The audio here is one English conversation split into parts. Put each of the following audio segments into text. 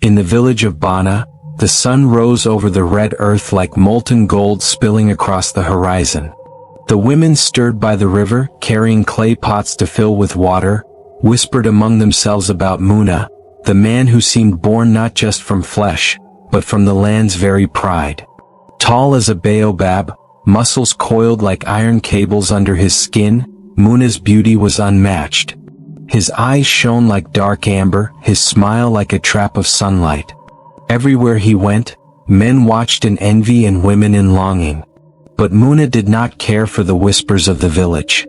In the village of BANA, the sun rose over the red earth like molten gold spilling across the horizon. The women stirred by the river, carrying clay pots to fill with water, whispered among themselves about Muna, the man who seemed born not just from flesh, but from the land's very pride. Tall as a baobab, muscles coiled like iron cables under his skin, Muna's beauty was unmatched. His eyes shone like dark amber, his smile like a trap of sunlight. Everywhere he went, men watched in envy and women in longing. But Muna did not care for the whispers of the village.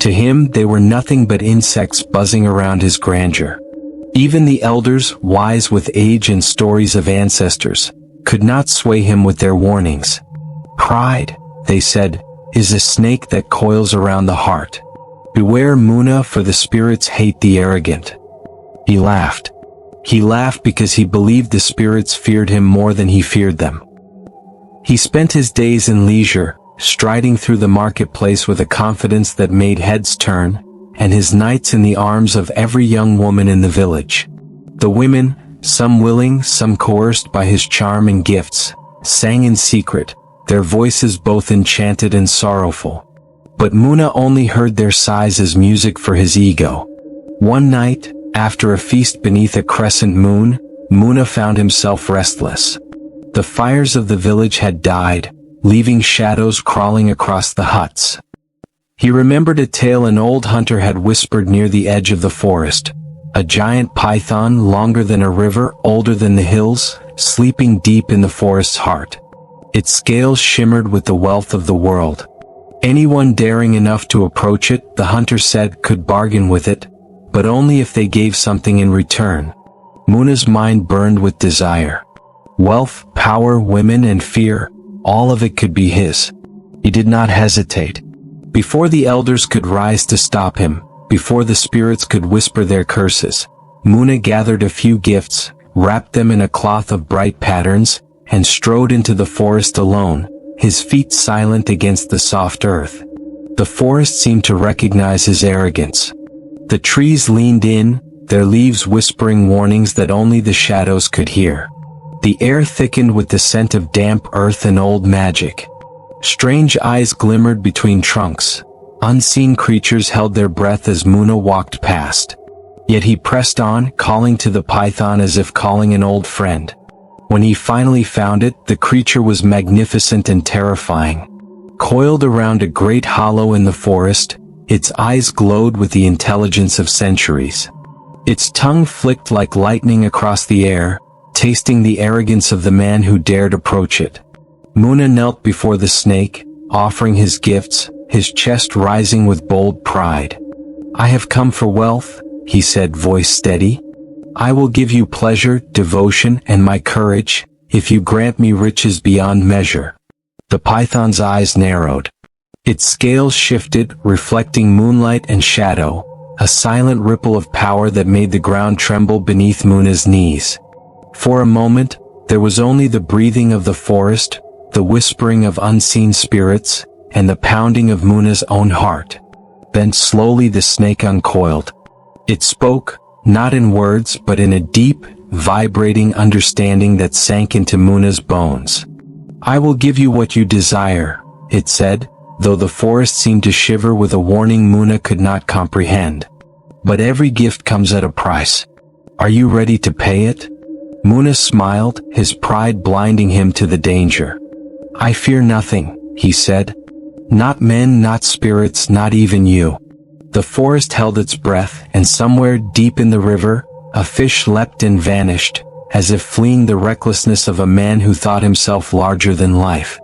To him they were nothing but insects buzzing around his grandeur. Even the elders, wise with age and stories of ancestors, could not sway him with their warnings. Pride, they said, is a snake that coils around the heart. Beware Muna, for the spirits hate the arrogant. He laughed. He laughed because he believed the spirits feared him more than he feared them. He spent his days in leisure, striding through the marketplace with a confidence that made heads turn, and his nights in the arms of every young woman in the village. The women, some willing, some coerced by his charm and gifts, sang in secret, their voices both enchanted and sorrowful. But Muna only heard their sighs as music for his ego. One night, after a feast beneath a crescent moon, Muna found himself restless. The fires of the village had died, leaving shadows crawling across the huts. He remembered a tale an old hunter had whispered near the edge of the forest. A giant python, longer than a river, older than the hills, sleeping deep in the forest's heart. Its scales shimmered with the wealth of the world. Anyone daring enough to approach it, the hunter said, could bargain with it, but only if they gave something in return. Muna's mind burned with desire. Wealth, power, women, and fear, all of it could be his. He did not hesitate. Before the elders could rise to stop him, before the spirits could whisper their curses, Muna gathered a few gifts, wrapped them in a cloth of bright patterns, and strode into the forest alone, his feet silent against the soft earth. The forest seemed to recognize his arrogance. The trees leaned in, their leaves whispering warnings that only the shadows could hear. The air thickened with the scent of damp earth and old magic. Strange eyes glimmered between trunks. Unseen creatures held their breath as Muna walked past. Yet he pressed on, calling to the python as if calling an old friend. When he finally found it, the creature was magnificent and terrifying. Coiled around a great hollow in the forest, its eyes glowed with the intelligence of centuries. Its tongue flicked like lightning across the air, tasting the arrogance of the man who dared approach it. Muna knelt before the snake, offering his gifts, his chest rising with bold pride. "I have come for wealth," he said, voice steady. "I will give you pleasure, devotion, and my courage, if you grant me riches beyond measure." The python's eyes narrowed. Its scales shifted, reflecting moonlight and shadow, a silent ripple of power that made the ground tremble beneath Muna's knees. For a moment, there was only the breathing of the forest, the whispering of unseen spirits, and the pounding of Muna's own heart. Then slowly the snake uncoiled. It spoke, not in words but in a deep, vibrating understanding that sank into Muna's bones. "I will give you what you desire," it said, though the forest seemed to shiver with a warning Muna could not comprehend. "But every gift comes at a price. Are you ready to pay it?" Muna smiled, his pride blinding him to the danger. "I fear nothing," he said. "Not men, not spirits, not even you." The forest held its breath, and somewhere deep in the river, a fish leapt and vanished, as if fleeing the recklessness of a man who thought himself larger than life.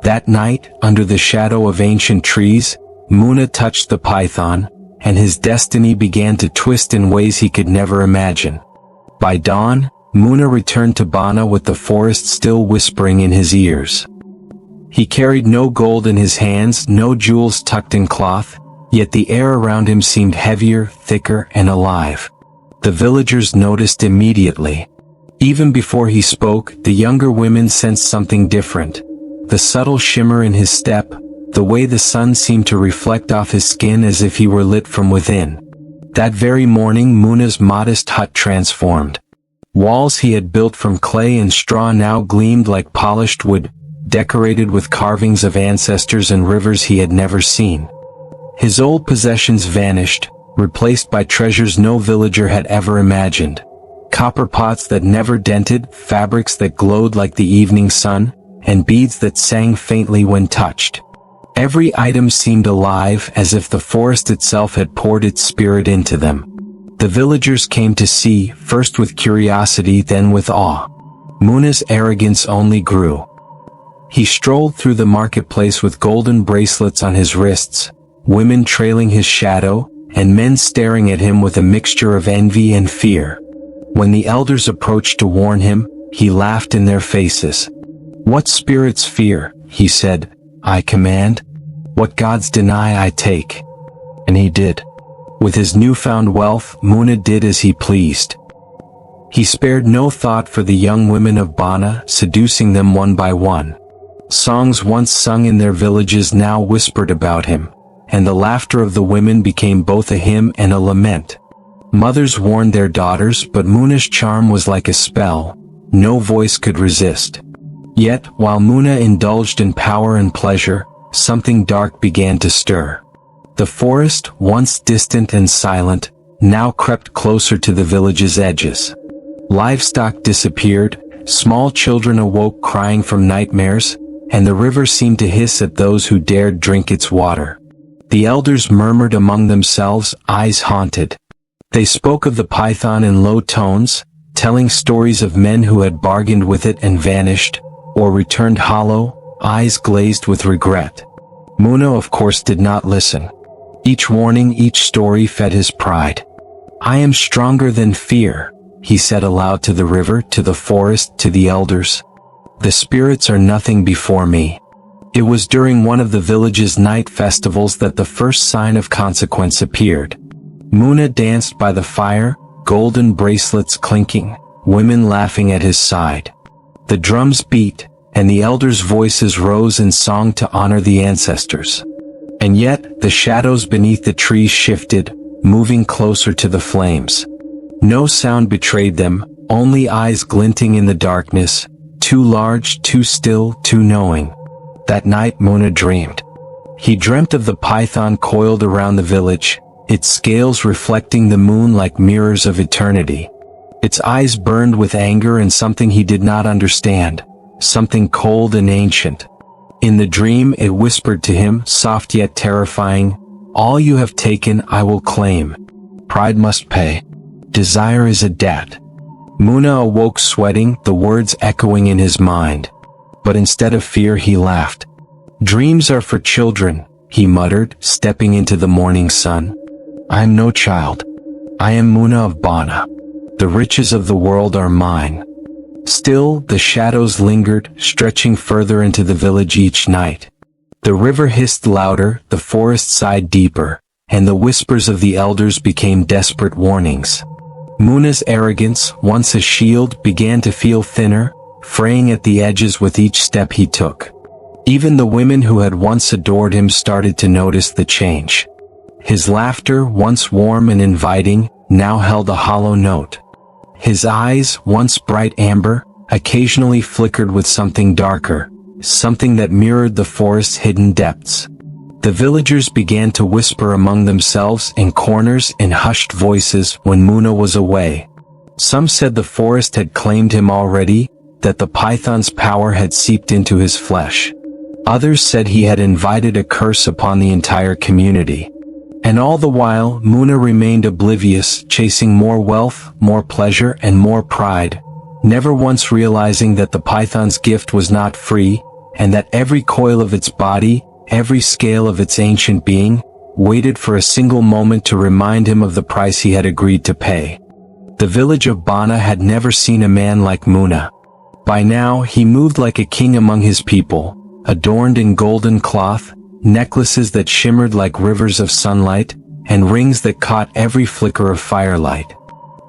That night, under the shadow of ancient trees, Muna touched the python, and his destiny began to twist in ways he could never imagine. By dawn, Muna returned to BANA with the forest still whispering in his ears. He carried no gold in his hands, no jewels tucked in cloth, yet the air around him seemed heavier, thicker, and alive. The villagers noticed immediately. Even before he spoke, the younger women sensed something different. The subtle shimmer in his step, the way the sun seemed to reflect off his skin as if he were lit from within. That very morning Muna's modest hut transformed. Walls he had built from clay and straw now gleamed like polished wood, decorated with carvings of ancestors and rivers he had never seen. His old possessions vanished, replaced by treasures no villager had ever imagined. Copper pots that never dented, fabrics that glowed like the evening sun, and beads that sang faintly when touched. Every item seemed alive, as if the forest itself had poured its spirit into them. The villagers came to see, first with curiosity then with awe. Muna's arrogance only grew. He strolled through the marketplace with golden bracelets on his wrists, women trailing his shadow, and men staring at him with a mixture of envy and fear. When the elders approached to warn him, he laughed in their faces. "What spirits fear," he said, "I command. What gods deny I take." And he did. With his newfound wealth, Muna did as he pleased. He spared no thought for the young women of BANA, seducing them one by one. Songs once sung in their villages now whispered about him, and the laughter of the women became both a hymn and a lament. Mothers warned their daughters, but Muna's charm was like a spell, no voice could resist. Yet, while Muna indulged in power and pleasure, something dark began to stir. The forest, once distant and silent, now crept closer to the village's edges. Livestock disappeared, small children awoke crying from nightmares, and the river seemed to hiss at those who dared drink its water. The elders murmured among themselves, eyes haunted. They spoke of the python in low tones, telling stories of men who had bargained with it and vanished, or returned hollow, eyes glazed with regret. Muna of course did not listen. Each warning, each story fed his pride. "I am stronger than fear," he said aloud to the river, to the forest, to the elders. "The spirits are nothing before me." It was during one of the village's night festivals that the first sign of consequence appeared. Muna danced by the fire, golden bracelets clinking, women laughing at his side. The drums beat, and the elders' voices rose in song to honor the ancestors. And yet, the shadows beneath the trees shifted, moving closer to the flames. No sound betrayed them, only eyes glinting in the darkness, too large, too still, too knowing. That night Muna dreamed. He dreamt of the python coiled around the village, its scales reflecting the moon like mirrors of eternity. Its eyes burned with anger and something he did not understand, something cold and ancient. In the dream it whispered to him, soft yet terrifying, "All you have taken I will claim. Pride must pay. Desire is a debt." Muna awoke sweating, the words echoing in his mind. But instead of fear he laughed. "Dreams are for children," he muttered, stepping into the morning sun. "I am no child. I am Muna of BANA. The riches of the world are mine." Still, the shadows lingered, stretching further into the village each night. The river hissed louder, the forest sighed deeper, and the whispers of the elders became desperate warnings. Muna's arrogance, once a shield, began to feel thinner, fraying at the edges with each step he took. Even the women who had once adored him started to notice the change. His laughter, once warm and inviting, now held a hollow note. His eyes, once bright amber, occasionally flickered with something darker, something that mirrored the forest's hidden depths. The villagers began to whisper among themselves in corners in hushed voices when Muna was away. Some said the forest had claimed him already, that the python's power had seeped into his flesh. Others said he had invited a curse upon the entire community. And all the while, Muna remained oblivious, chasing more wealth, more pleasure, and more pride, never once realizing that the python's gift was not free, and that every coil of its body, every scale of its ancient being, waited for a single moment to remind him of the price he had agreed to pay. The village of BANA had never seen a man like Muna. By now, he moved like a king among his people, adorned in golden cloth, necklaces that shimmered like rivers of sunlight, and rings that caught every flicker of firelight.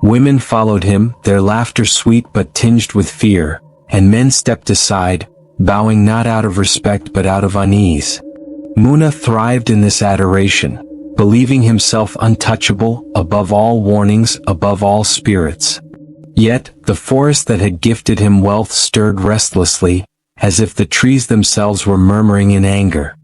Women followed him, their laughter sweet but tinged with fear, and men stepped aside, bowing not out of respect but out of unease. Muna thrived in this adoration, believing himself untouchable, above all warnings, above all spirits. Yet, the forest that had gifted him wealth stirred restlessly, as if the trees themselves were murmuring in anger.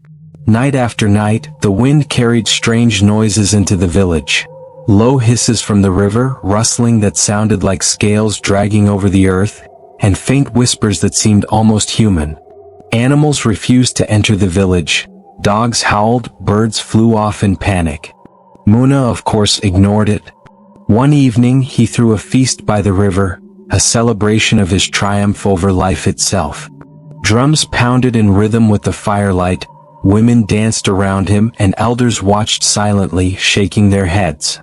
Night after night, the wind carried strange noises into the village. Low hisses from the river, rustling that sounded like scales dragging over the earth, and faint whispers that seemed almost human. Animals refused to enter the village. Dogs howled, birds flew off in panic. Muna, of course, ignored it. One evening, he threw a feast by the river, a celebration of his triumph over life itself. Drums pounded in rhythm with the firelight, women danced around him, and elders watched silently, shaking their heads.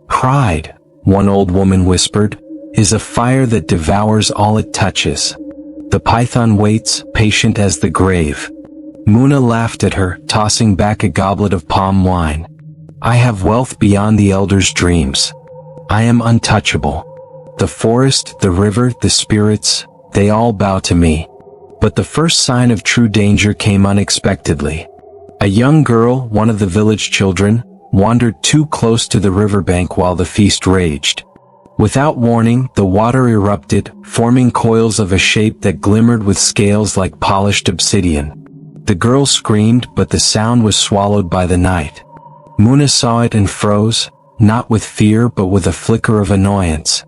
"Pride," one old woman whispered, "is a fire that devours all it touches. The python waits, patient as the grave." Muna laughed at her, tossing back a goblet of palm wine. "I have wealth beyond the elders' dreams. I am untouchable. The forest, the river, the spirits, they all bow to me." But the first sign of true danger came unexpectedly. A young girl, one of the village children, wandered too close to the riverbank while the feast raged. Without warning, the water erupted, forming coils of a shape that glimmered with scales like polished obsidian. The girl screamed, but the sound was swallowed by the night. Muna saw it and froze, not with fear but with a flicker of annoyance.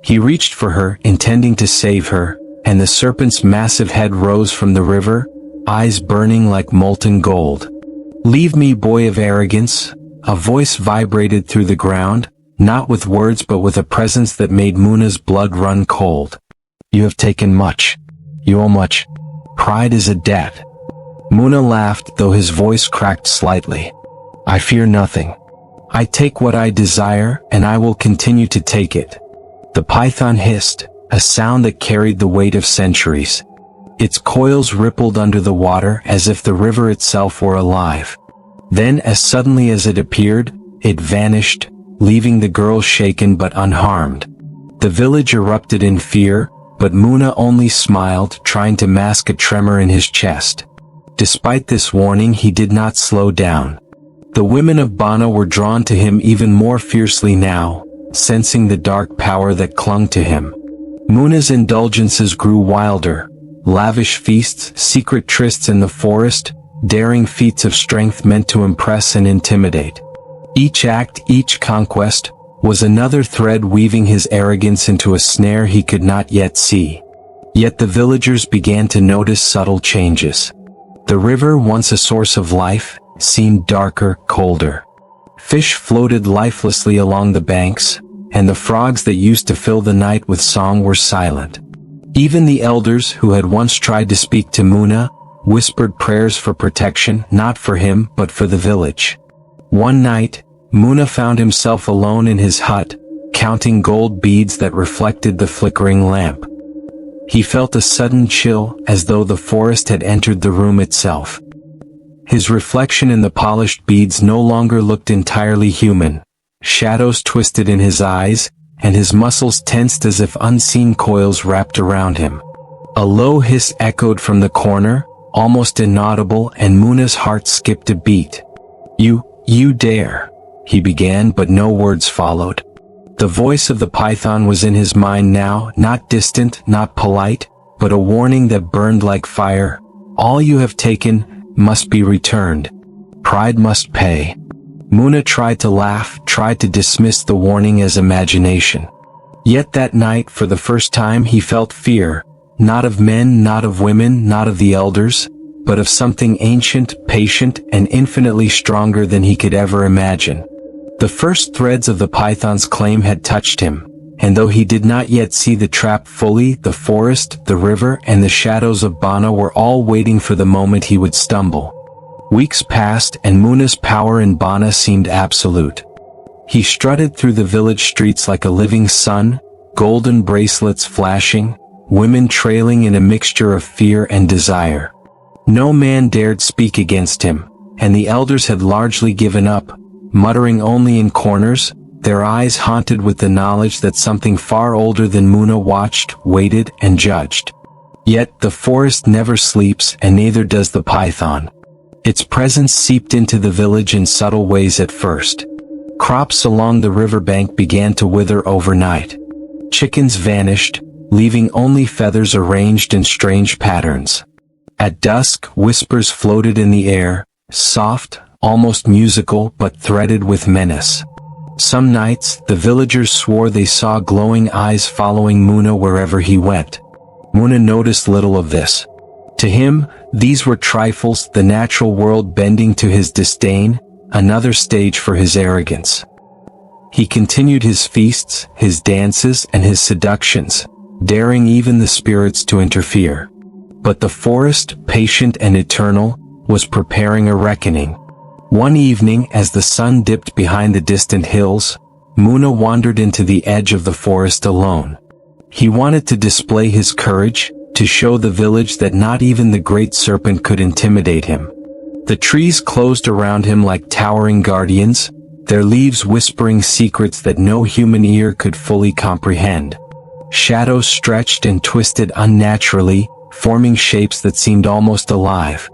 He reached for her, intending to save her, and the serpent's massive head rose from the river, eyes burning like molten gold. "Leave me, boy of arrogance," a voice vibrated through the ground, not with words but with a presence that made Muna's blood run cold. "You have taken much. You owe much. Pride is a debt." Muna laughed, though his voice cracked slightly. "I fear nothing. I take what I desire, and I will continue to take it." The python hissed, a sound that carried the weight of centuries. Its coils rippled under the water as if the river itself were alive. Then, as suddenly as it appeared, it vanished, leaving the girl shaken but unharmed. The village erupted in fear, but Muna only smiled, trying to mask a tremor in his chest. Despite this warning, he did not slow down. The women of BANA were drawn to him even more fiercely now, sensing the dark power that clung to him. Muna's indulgences grew wilder. Lavish feasts, secret trysts in the forest, daring feats of strength meant to impress and intimidate. Each act, each conquest, was another thread weaving his arrogance into a snare he could not yet see. Yet the villagers began to notice subtle changes. The river, once a source of life, seemed darker, colder. Fish floated lifelessly along the banks, and the frogs that used to fill the night with song were silent. Even the elders, who had once tried to speak to Muna, whispered prayers for protection, not for him, but for the village. One night, Muna found himself alone in his hut, counting gold beads that reflected the flickering lamp. He felt a sudden chill, as though the forest had entered the room itself. His reflection in the polished beads no longer looked entirely human. Shadows twisted in his eyes, and his muscles tensed as if unseen coils wrapped around him. A low hiss echoed from the corner, almost inaudible, and Muna's heart skipped a beat. You dare," he began, but no words followed. The voice of the python was in his mind now, not distant, not polite, but a warning that burned like fire. "All you have taken must be returned. Pride must pay." Muna tried to laugh, tried to dismiss the warning as imagination. Yet that night, for the first time, he felt fear, not of men, not of women, not of the elders, but of something ancient, patient, and infinitely stronger than he could ever imagine. The first threads of the python's claim had touched him, and though he did not yet see the trap fully, the forest, the river, and the shadows of BANA were all waiting for the moment he would stumble. Weeks passed, and Muna's power in BANA seemed absolute. He strutted through the village streets like a living sun, golden bracelets flashing, women trailing in a mixture of fear and desire. No man dared speak against him, and the elders had largely given up, muttering only in corners, their eyes haunted with the knowledge that something far older than Muna watched, waited, and judged. Yet the forest never sleeps, and neither does the python. Its presence seeped into the village in subtle ways at first. Crops along the riverbank began to wither overnight. Chickens vanished, leaving only feathers arranged in strange patterns. At dusk, whispers floated in the air, soft, almost musical but threaded with menace. Some nights, the villagers swore they saw glowing eyes following Muna wherever he went. Muna noticed little of this. To him, these were trifles, the natural world bending to his disdain, another stage for his arrogance. He continued his feasts, his dances, and his seductions, daring even the spirits to interfere. But the forest, patient and eternal, was preparing a reckoning. One evening, as the sun dipped behind the distant hills, Muna wandered into the edge of the forest alone. He wanted to display his courage, to show the village that not even the great serpent could intimidate him. The trees closed around him like towering guardians, their leaves whispering secrets that no human ear could fully comprehend. Shadows stretched and twisted unnaturally, forming shapes that seemed almost alive.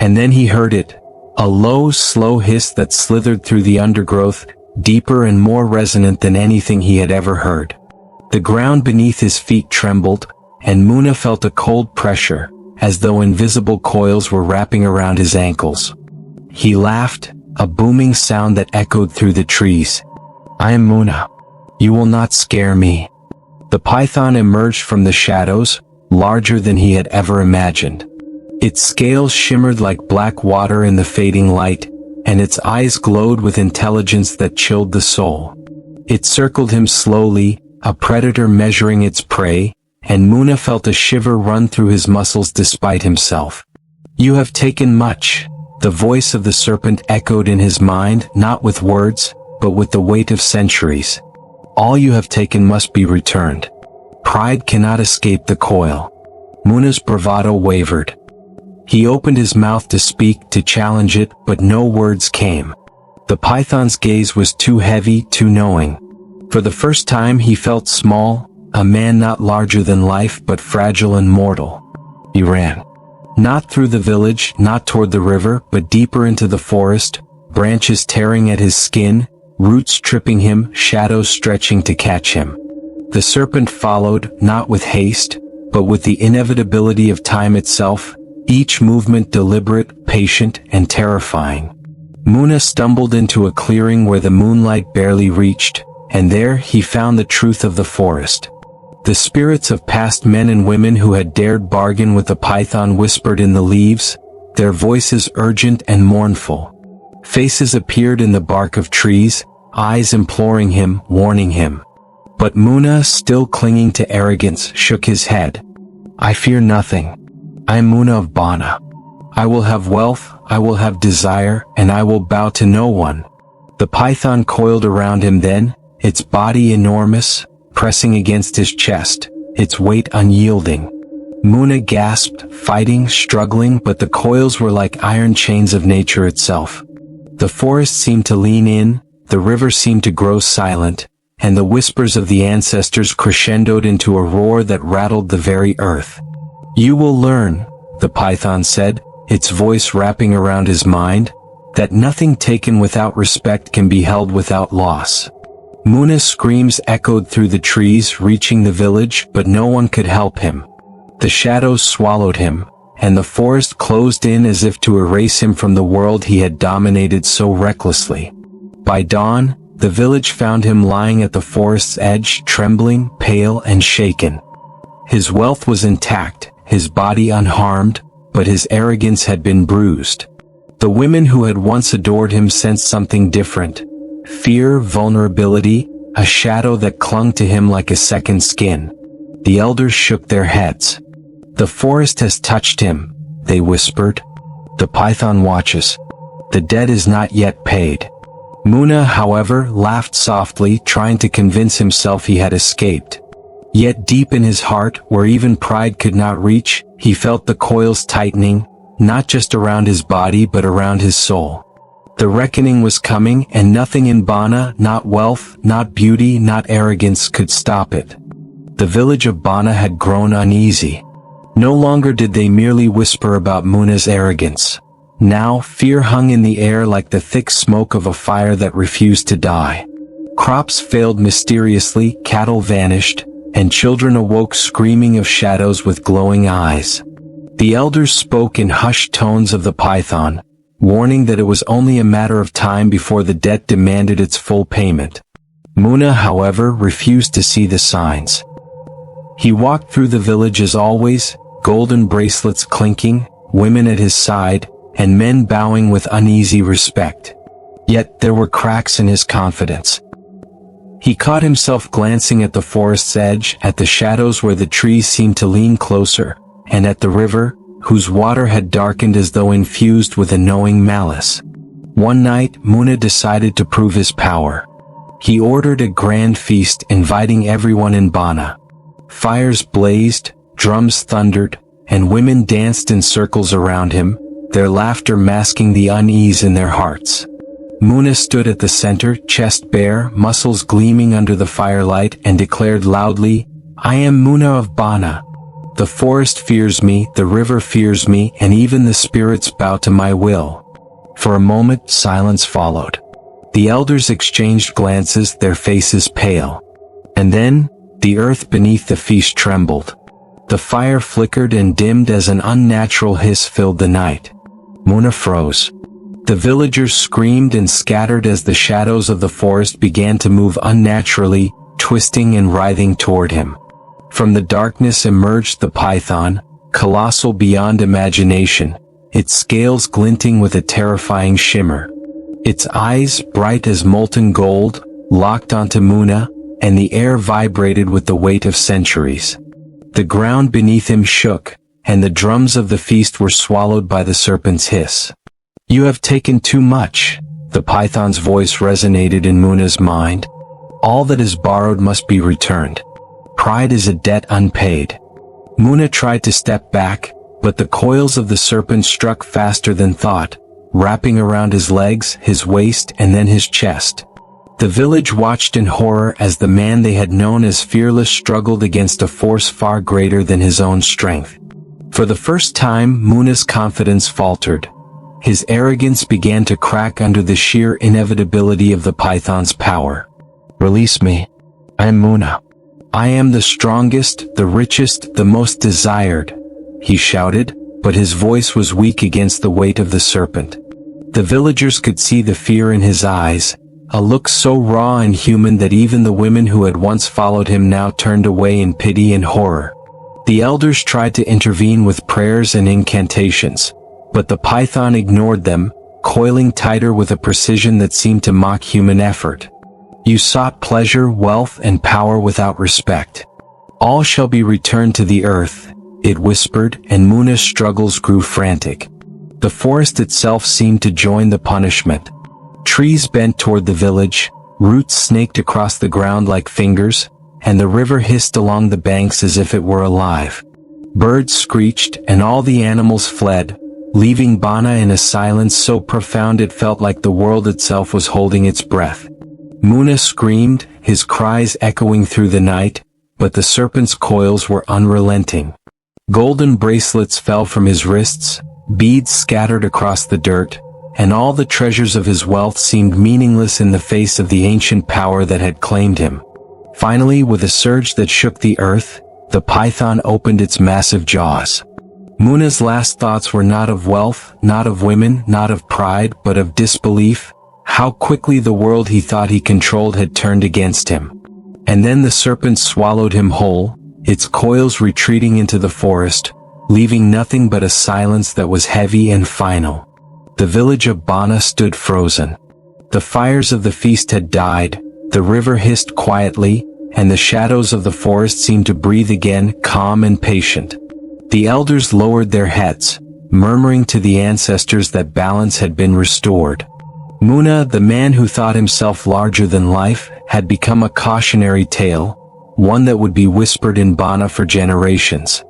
And then he heard it, a low, slow hiss that slithered through the undergrowth, deeper and more resonant than anything he had ever heard. The ground beneath his feet trembled, and Muna felt a cold pressure, as though invisible coils were wrapping around his ankles. He laughed, a booming sound that echoed through the trees. "I am Muna. You will not scare me." The python emerged from the shadows, larger than he had ever imagined. Its scales shimmered like black water in the fading light, and its eyes glowed with intelligence that chilled the soul. It circled him slowly, a predator measuring its prey, and Muna felt a shiver run through his muscles despite himself. "You have taken much," the voice of the serpent echoed in his mind, not with words, but with the weight of centuries. "All you have taken must be returned. Pride cannot escape the coil." Muna's bravado wavered. He opened his mouth to speak, to challenge it, but no words came. The python's gaze was too heavy, too knowing. For the first time he felt small, a man not larger than life but fragile and mortal. He ran. Not through the village, not toward the river, but deeper into the forest, branches tearing at his skin, roots tripping him, shadows stretching to catch him. The serpent followed, not with haste, but with the inevitability of time itself, each movement deliberate, patient, and terrifying. Muna stumbled into a clearing where the moonlight barely reached, and there he found the truth of the forest. The spirits of past men and women who had dared bargain with the python whispered in the leaves, their voices urgent and mournful. Faces appeared in the bark of trees, eyes imploring him, warning him. But Muna, still clinging to arrogance, shook his head. "I fear nothing. I am Muna of BANA. I will have wealth, I will have desire, and I will bow to no one." The python coiled around him then, its body enormous, pressing against his chest, its weight unyielding. Muna gasped, fighting, struggling, but the coils were like iron chains of nature itself. The forest seemed to lean in, the river seemed to grow silent, and the whispers of the ancestors crescendoed into a roar that rattled the very earth. "You will learn," the python said, its voice wrapping around his mind, "that nothing taken without respect can be held without loss." Muna's screams echoed through the trees, reaching the village, but no one could help him. The shadows swallowed him, and the forest closed in as if to erase him from the world he had dominated so recklessly. By dawn, the village found him lying at the forest's edge, trembling, pale, and shaken. His wealth was intact, his body unharmed, but his arrogance had been bruised. The women who had once adored him sensed something different. Fear, vulnerability, a shadow that clung to him like a second skin. The elders shook their heads. "The forest has touched him," they whispered. "The python watches. The debt is not yet paid." Muna, however, laughed softly, trying to convince himself he had escaped. Yet deep in his heart, where even pride could not reach, he felt the coils tightening, not just around his body but around his soul. The reckoning was coming, and nothing in BANA, not wealth, not beauty, not arrogance, could stop it. The village of BANA had grown uneasy. No longer did they merely whisper about Muna's arrogance. Now, fear hung in the air like the thick smoke of a fire that refused to die. Crops failed mysteriously, cattle vanished, and children awoke screaming of shadows with glowing eyes. The elders spoke in hushed tones of the python, warning that it was only a matter of time before the debt demanded its full payment. Muna, however, refused to see the signs. He walked through the village as always, golden bracelets clinking, women at his side, and men bowing with uneasy respect. Yet there were cracks in his confidence. He caught himself glancing at the forest's edge, at the shadows where the trees seemed to lean closer, and at the river, whose water had darkened as though infused with a knowing malice. One night, Muna decided to prove his power. He ordered a grand feast inviting everyone in BANA. Fires blazed, drums thundered, and women danced in circles around him, their laughter masking the unease in their hearts. Muna stood at the center, chest bare, muscles gleaming under the firelight, and declared loudly, "I am Muna of BANA. The forest fears me, the river fears me, and even the spirits bow to my will." For a moment, silence followed. The elders exchanged glances, their faces pale. And then, the earth beneath the feast trembled. The fire flickered and dimmed as an unnatural hiss filled the night. Muna froze. The villagers screamed and scattered as the shadows of the forest began to move unnaturally, twisting and writhing toward him. From the darkness emerged the python, colossal beyond imagination, its scales glinting with a terrifying shimmer. Its eyes, bright as molten gold, locked onto Muna, and the air vibrated with the weight of centuries. The ground beneath him shook, and the drums of the feast were swallowed by the serpent's hiss. "You have taken too much," the python's voice resonated in Muna's mind. "All that is borrowed must be returned. Pride is a debt unpaid." Muna tried to step back, but the coils of the serpent struck faster than thought, wrapping around his legs, his waist, and then his chest. The village watched in horror as the man they had known as fearless struggled against a force far greater than his own strength. For the first time, Muna's confidence faltered. His arrogance began to crack under the sheer inevitability of the python's power. "Release me. I am Muna. I am the strongest, the richest, the most desired," he shouted, but his voice was weak against the weight of the serpent. The villagers could see the fear in his eyes, a look so raw and human that even the women who had once followed him now turned away in pity and horror. The elders tried to intervene with prayers and incantations, but the python ignored them, coiling tighter with a precision that seemed to mock human effort. "You sought pleasure, wealth, and power without respect. All shall be returned to the earth," it whispered, and Muna's struggles grew frantic. The forest itself seemed to join the punishment. Trees bent toward the village, roots snaked across the ground like fingers, and the river hissed along the banks as if it were alive. Birds screeched, and all the animals fled, leaving BANA in a silence so profound it felt like the world itself was holding its breath. Muna screamed, his cries echoing through the night, but the serpent's coils were unrelenting. Golden bracelets fell from his wrists, beads scattered across the dirt, and all the treasures of his wealth seemed meaningless in the face of the ancient power that had claimed him. Finally, with a surge that shook the earth, the python opened its massive jaws. Muna's last thoughts were not of wealth, not of women, not of pride, but of disbelief. How quickly the world he thought he controlled had turned against him. And then the serpent swallowed him whole, its coils retreating into the forest, leaving nothing but a silence that was heavy and final. The village of BANA stood frozen. The fires of the feast had died, the river hissed quietly, and the shadows of the forest seemed to breathe again, calm and patient. The elders lowered their heads, murmuring to the ancestors that balance had been restored. Muna, the man who thought himself larger than life, had become a cautionary tale, one that would be whispered in BANA for generations.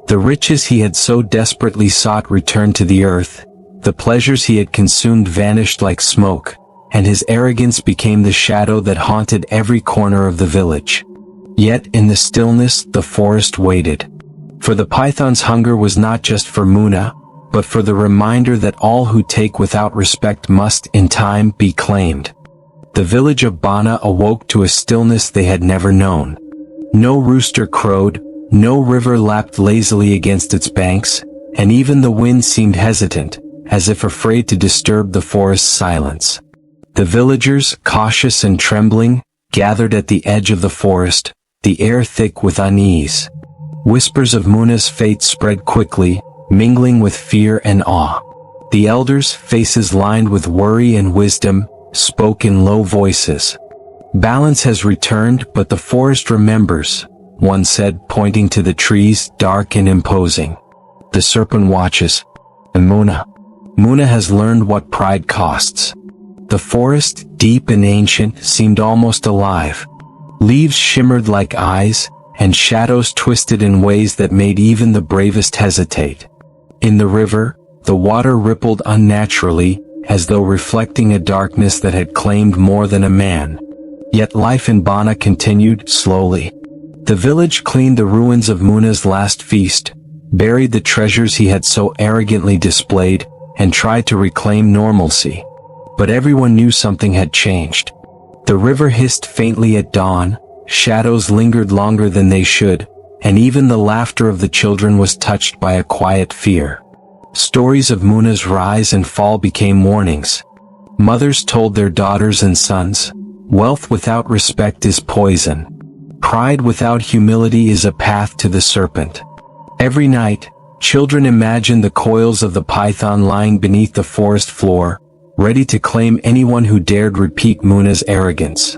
The riches he had so desperately sought returned to the earth, the pleasures he had consumed vanished like smoke, and his arrogance became the shadow that haunted every corner of the village. Yet in the stillness, the forest waited. For the python's hunger was not just for Muna, but for the reminder that all who take without respect must, in time, be claimed. The village of BANA awoke to a stillness they had never known. No rooster crowed, no river lapped lazily against its banks, and even the wind seemed hesitant, as if afraid to disturb the forest's silence. The villagers, cautious and trembling, gathered at the edge of the forest, the air thick with unease. Whispers of Muna's fate spread quickly, mingling with fear and awe. The elders, faces lined with worry and wisdom, spoke in low voices. Balance has returned, but the forest remembers, one said, pointing to the trees, dark and imposing. The serpent watches. And Muna has learned what pride costs. The forest, deep and ancient, seemed almost alive. Leaves shimmered like eyes, and shadows twisted in ways that made even the bravest hesitate. In the river, the water rippled unnaturally, as though reflecting a darkness that had claimed more than a man. Yet life in BANA continued, slowly. The village cleaned the ruins of Muna's last feast, buried the treasures he had so arrogantly displayed, and tried to reclaim normalcy. But everyone knew something had changed. The river hissed faintly at dawn, shadows lingered longer than they should, and even the laughter of the children was touched by a quiet fear. Stories of Muna's rise and fall became warnings. Mothers told their daughters and sons, "Wealth without respect is poison. Pride without humility is a path to the serpent." Every night, children imagined the coils of the python lying beneath the forest floor, ready to claim anyone who dared repeat Muna's arrogance.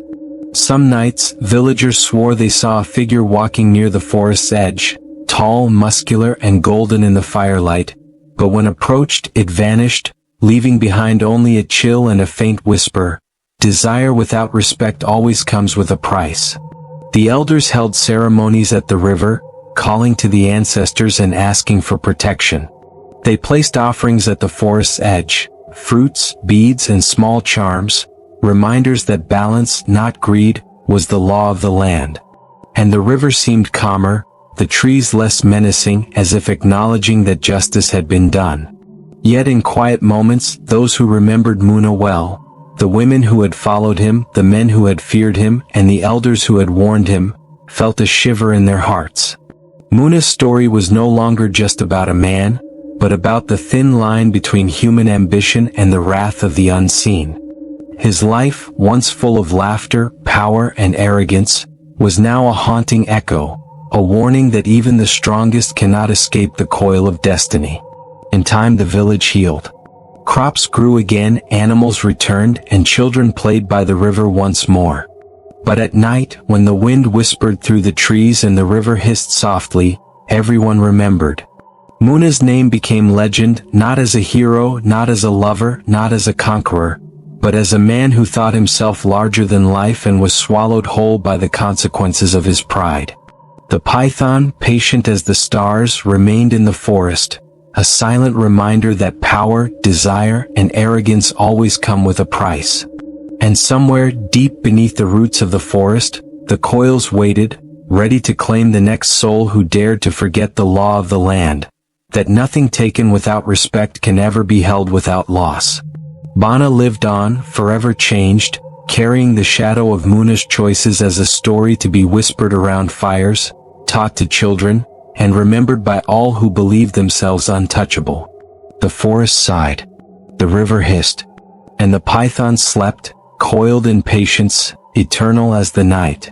Some nights, villagers swore they saw a figure walking near the forest's edge, tall, muscular, and golden in the firelight, but when approached, it vanished, leaving behind only a chill and a faint whisper, "Desire without respect always comes with a price." The elders held ceremonies at the river, calling to the ancestors and asking for protection. They placed offerings at the forest's edge, fruits, beads, and small charms, reminders that balance, not greed, was the law of the land. And the river seemed calmer, the trees less menacing, as if acknowledging that justice had been done. Yet in quiet moments, those who remembered Muna well, the women who had followed him, the men who had feared him, and the elders who had warned him, felt a shiver in their hearts. Muna's story was no longer just about a man, but about the thin line between human ambition and the wrath of the unseen. His life, once full of laughter, power, and arrogance, was now a haunting echo, a warning that even the strongest cannot escape the coil of destiny. In time the village healed. Crops grew again, animals returned, and children played by the river once more. But at night, when the wind whispered through the trees and the river hissed softly, everyone remembered. Muna's name became legend, not as a hero, not as a lover, not as a conqueror, but as a man who thought himself larger than life and was swallowed whole by the consequences of his pride. The python, patient as the stars, remained in the forest, a silent reminder that power, desire, and arrogance always come with a price. And somewhere, deep beneath the roots of the forest, the coils waited, ready to claim the next soul who dared to forget the law of the land, that nothing taken without respect can ever be held without loss. BANA lived on, forever changed, carrying the shadow of Muna's choices as a story to be whispered around fires, taught to children, and remembered by all who believed themselves untouchable. The forest sighed. The river hissed. And the python slept, coiled in patience, eternal as the night.